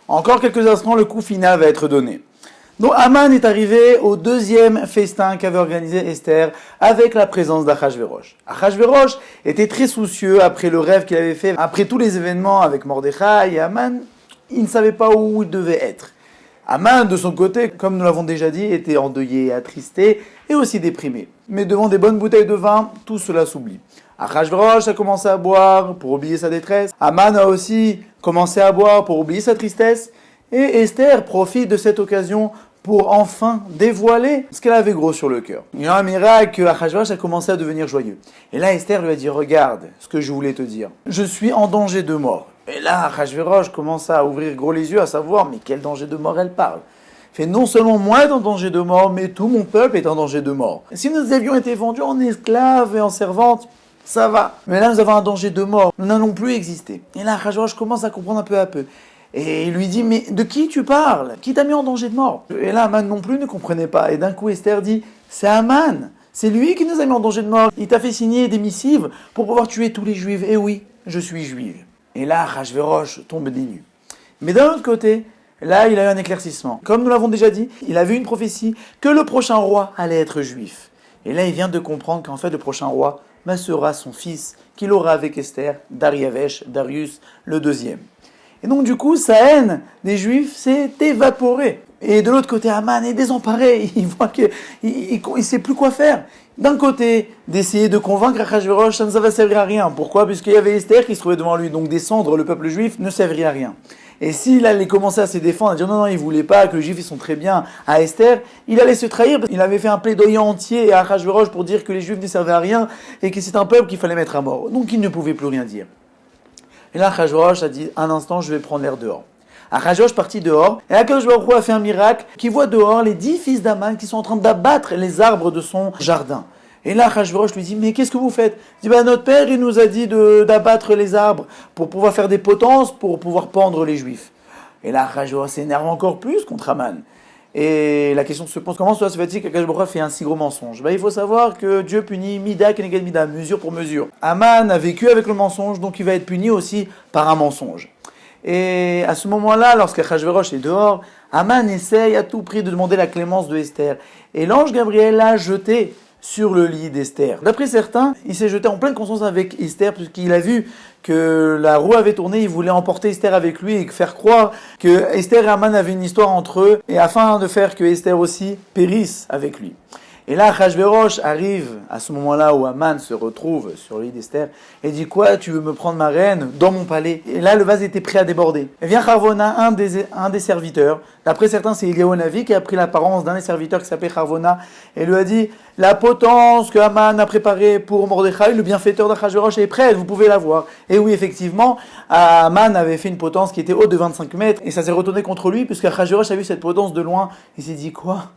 Encore quelques instants, le coup final va être donné. Donc Aman est arrivé au deuxième festin qu'avait organisé Esther avec la présence d'Achashverosh. Achashverosh était très soucieux après le rêve qu'il avait fait, après tous les événements avec Mordechai et Aman, il ne savait pas où il devait être. Aman, de son côté, comme nous l'avons déjà dit, était endeuillé, attristé et aussi déprimé. Mais devant des bonnes bouteilles de vin, tout cela s'oublie. Achashverosh a commencé à boire pour oublier sa détresse. Aman a aussi commencé à boire pour oublier sa tristesse. Et Esther profite de cette occasion pour enfin dévoiler ce qu'elle avait gros sur le cœur. Il y a un miracle que Achashverosh a commencé à devenir joyeux. Et là, Esther lui a dit, regarde ce que je voulais te dire. Je suis en danger de mort. Et là, Achashverosh commence à ouvrir gros les yeux, à savoir, mais quel danger de mort elle parle. Fait non seulement moi est en danger de mort, mais tout mon peuple est en danger de mort. Si nous avions été vendus en esclaves et en servantes, ça va. Mais là, nous avons un danger de mort. Nous n'allons plus exister. Et là, Achashverosh commence à comprendre un peu à peu. Et il lui dit, mais de qui tu parles? Qui t'a mis en danger de mort? Et là, Aman non plus ne comprenait pas. Et d'un coup, Esther dit, c'est Aman. C'est lui qui nous a mis en danger de mort. Il t'a fait signer des missives pour pouvoir tuer tous les juifs. Et oui, je suis juive. Et là, Achashverosh tombe des nues. Mais d'un autre côté, là, il a eu un éclaircissement. Comme nous l'avons déjà dit, il a vu une prophétie que le prochain roi allait être juif. Et là, il vient de comprendre qu'en fait, le prochain roi sera son fils, qu'il aura avec Esther, Darius le deuxième. Et donc, du coup, sa haine des Juifs s'est évaporée. Et de l'autre côté, Aman est désemparé. Il voit qu'il ne sait plus quoi faire. D'un côté, d'essayer de convaincre Achashverosh, ça ne va servir à rien. Pourquoi? Puisqu'il y avait Esther qui se trouvait devant lui. Donc, descendre le peuple juif ne servirait à rien. Et s'il allait commencer à se défendre, à dire non, il ne voulait pas, que les Juifs ils sont très bien à Esther, il allait se trahir. Il avait fait un plaidoyer entier à Achashverosh pour dire que les Juifs ne servaient à rien et que c'est un peuple qu'il fallait mettre à mort. Donc, il ne pouvait plus rien dire. Et là, Achashverosh a dit, un instant, je vais prendre l'air dehors. Achashverosh partit dehors, et Akadosh Baruch Hu a fait un miracle, qui voit dehors les 10 fils d'Aman qui sont en train d'abattre les arbres de son jardin. Et là, Achashverosh lui dit, mais qu'est-ce que vous faites? Il dit, notre père, il nous a dit d'abattre les arbres pour pouvoir faire des potences, pour pouvoir pendre les Juifs. Et là, Achashverosh s'énerve encore plus contre Aman. Et la question se pose, comment cela se fait-il qu'Akadosh Baruch Hu fait un si gros mensonge? Il faut savoir que Dieu punit mida keneged mida, mesure pour mesure. Aman a vécu avec le mensonge, donc il va être puni aussi par un mensonge. Et à ce moment-là, lorsqu'Achashverosh est dehors, Aman essaye à tout prix de demander la clémence de Esther. Et l'ange Gabriel l'a jeté sur le lit d'Esther. D'après certains, il s'est jeté en pleine conscience avec Esther, puisqu'il a vu que la roue avait tourné, il voulait emporter Esther avec lui et faire croire que Esther et Aman avaient une histoire entre eux, et afin de faire que Esther aussi périsse avec lui. Et là, Achashverosh arrive à ce moment-là où Aman se retrouve sur le lit d'Esther et dit, quoi, tu veux me prendre ma reine dans mon palais? Et là, le vase était prêt à déborder. Et vient Harvona, un des serviteurs. D'après certains, c'est Eliyahu Navi qui a pris l'apparence d'un des serviteurs qui s'appelait Harvona et lui a dit, la potence que Aman a préparée pour Mordechai, le bienfaiteur d'Achashverosh, est prête, vous pouvez la voir. Et oui, effectivement, Aman avait fait une potence qui était haute de 25 mètres et ça s'est retourné contre lui puisque Achashverosh a vu cette potence de loin. Il s'est dit, quoi,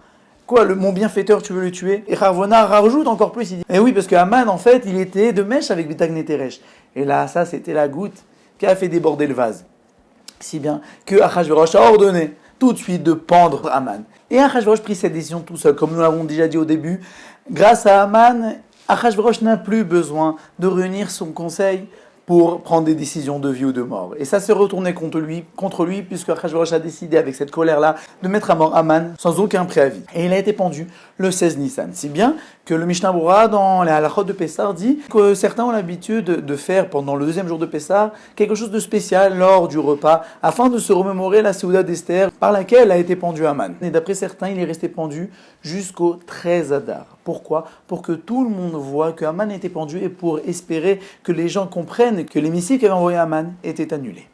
mon bienfaiteur, tu veux le tuer? Et Harvona rajoute encore plus, il dit, oui, parce que Aman, en fait, il était de mèche avec Betagné Teresh. Et là, ça, c'était la goutte qui a fait déborder le vase. Si bien que Achashverosh a ordonné tout de suite de pendre Aman. Et Achashverosh prit cette décision tout seul, comme nous l'avons déjà dit au début. Grâce à Aman, Achashverosh n'a plus besoin de réunir son conseil pour prendre des décisions de vie ou de mort. Et ça s'est retourné contre lui, puisque Achashverosh a décidé avec cette colère-là de mettre à mort Aman sans aucun préavis. Et il a été pendu le 16 Nissan. Si bien que le Mishnah Berurah dans les halachot de Pessah dit que certains ont l'habitude de faire pendant le deuxième jour de Pessah quelque chose de spécial lors du repas afin de se remémorer la Séouda d'Esther par laquelle a été pendu Aman. Et d'après certains, il est resté pendu jusqu'au 13 Adar. Pourquoi? Pour que tout le monde voit que Aman était pendu et pour espérer que les gens comprennent que les missiles qu'avait envoyé Aman étaient annulés.